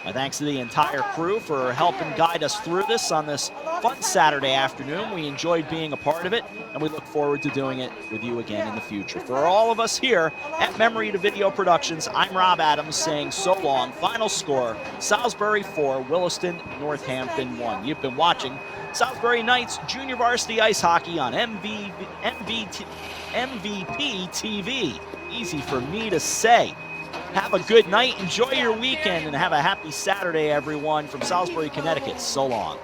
My thanks to the entire crew for helping guide us through this on this fun Saturday afternoon. We enjoyed being a part of it, and we look forward to doing it with you again in the future. For all of us here at Memory to Video Productions, I'm Rob Adams saying so long. Final score, Salisbury 4, Williston-Northampton 1. You've been watching Salisbury Knights Junior Varsity Ice Hockey on MVP TV. Easy for me to say. Have a good night, enjoy your weekend, and have a happy Saturday, everyone, from Salisbury, Connecticut. So long.